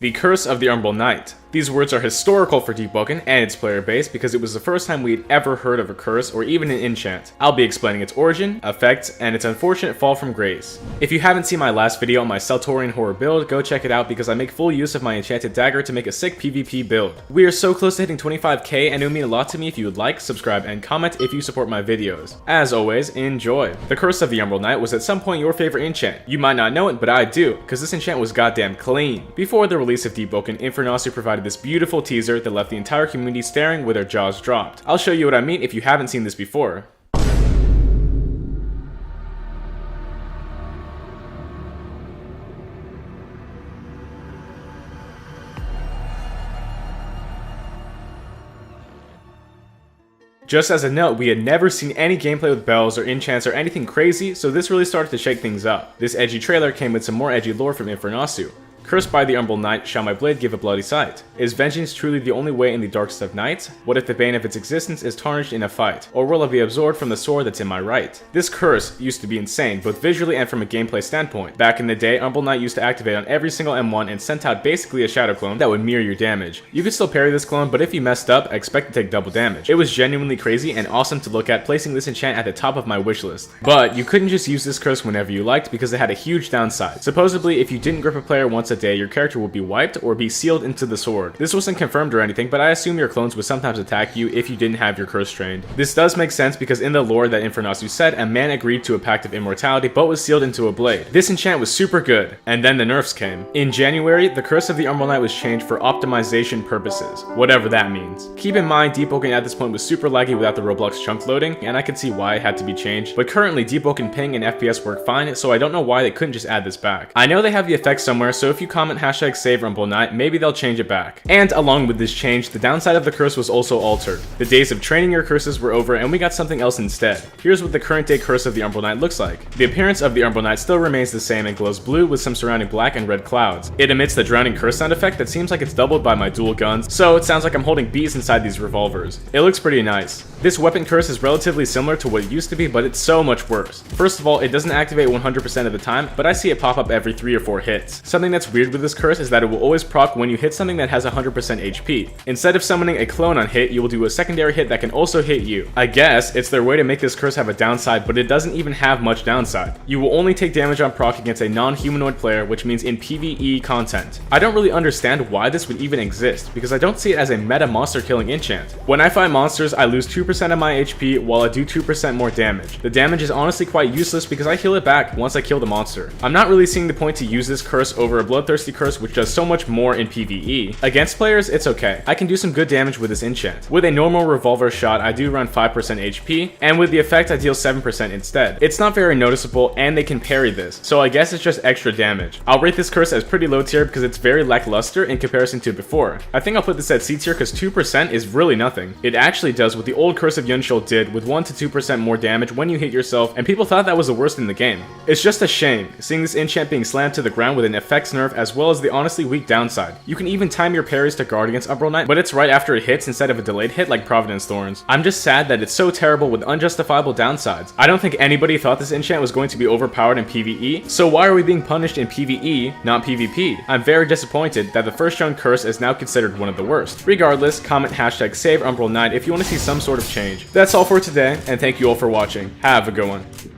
The Curse of the Umbral Knight. These words are historical for Deepwoken and its player base because it was the first time we had ever heard of a curse or even an enchant. I'll be explaining its origin, effects, and its unfortunate fall from grace. If you haven't seen my last video on my Seltorian horror build, go check it out because I make full use of my enchanted dagger to make a sick PvP build. We are so close to hitting 25k and it would mean a lot to me if you would like, subscribe, and comment if you support my videos. As always, enjoy. The Curse of the Umbral Knight was at some point your favorite enchant. You might not know it, but I do, because this enchant was goddamn clean. Before the release of Deepwoken, Infernasu provided this beautiful teaser that left the entire community staring with their jaws dropped. I'll show you what I mean if you haven't seen this before. Just as a note, we had never seen any gameplay with bells or enchants or anything crazy, so this really started to shake things up. This edgy trailer came with some more edgy lore from Infernasu. Cursed by the Umbral Knight, shall my blade give a bloody sight? Is vengeance truly the only way in the darkest of nights? What if the bane of its existence is tarnished in a fight? Or will it be absorbed from the sword that's in my right? This curse used to be insane, both visually and from a gameplay standpoint. Back in the day, Umbral Knight used to activate on every single M1 and sent out basically a shadow clone that would mirror your damage. You could still parry this clone, but if you messed up, expect to take double damage. It was genuinely crazy and awesome to look at, placing this enchant at the top of my wishlist. But you couldn't just use this curse whenever you liked because it had a huge downside. Supposedly, if you didn't grip a player once a day, your character would be wiped or be sealed into the sword. This wasn't confirmed or anything, but I assume your clones would sometimes attack you if you didn't have your curse trained. This does make sense because in the lore that Infernasu said, a man agreed to a pact of immortality but was sealed into a blade. This enchant was super good, and then the nerfs came. In January, the Curse of the Umbral Knight was changed for optimization purposes, whatever that means. Keep in mind, Deepwoken at this point was super laggy without the Roblox chunk loading, and I could see why it had to be changed, but currently Deepwoken ping and FPS work fine, so I don't know why they couldn't just add this back. I know they have the effect somewhere, so if you comment #save Umbral Knight, maybe they'll change it back. And along with this change, the downside of the curse was also altered. The days of training your curses were over and we got something else instead. Here's what the current day Curse of the Umbral Knight looks like. The appearance of the Umbral Knight still remains the same and glows blue with some surrounding black and red clouds. It emits the drowning curse sound effect that seems like it's doubled by my dual guns, so it sounds like I'm holding bees inside these revolvers. It looks pretty nice. This weapon curse is relatively similar to what it used to be, but it's so much worse. First of all, it doesn't activate 100% of the time, but I see it pop up every 3 or 4 hits. Something that's weird with this curse is that it will always proc when you hit something that has 100% HP. Instead of summoning a clone on hit, you will do a secondary hit that can also hit you. I guess it's their way to make this curse have a downside, but it doesn't even have much downside. You will only take damage on proc against a non-humanoid player, which means in PvE content. I don't really understand why this would even exist, because I don't see it as a meta monster killing enchant. When I fight monsters, I lose 2% of my HP while I do 2% more damage. The damage is honestly quite useless because I heal it back once I kill the monster. I'm not really seeing the point to use this curse over a bloodthirsty curse which does so much more in PvE. Against players, it's okay. I can do some good damage with this enchant. With a normal revolver shot, I do run 5% HP, and with the effect, I deal 7% instead. It's not very noticeable, and they can parry this, so I guess it's just extra damage. I'll rate this curse as pretty low tier because it's very lackluster in comparison to before. I think I'll put this at C tier because 2% is really nothing. It actually does what the old Curse of Yunshul did with 1 to 2% more damage when you hit yourself, and people thought that was the worst in the game. It's just a shame, seeing this enchant being slammed to the ground with an effects nerf as well as the honestly weak downside. You can even time your parries to guard against Umbral Knight, but it's right after it hits instead of a delayed hit like Providence Thorns. I'm just sad that it's so terrible with unjustifiable downsides. I don't think anybody thought this enchant was going to be overpowered in PvE, so why are we being punished in PvE, not PvP? I'm very disappointed that the first shown curse is now considered one of the worst. Regardless, comment #save Umbral Knight if you want to see some sort of change. That's all for today, and thank you all for watching. Have a good one.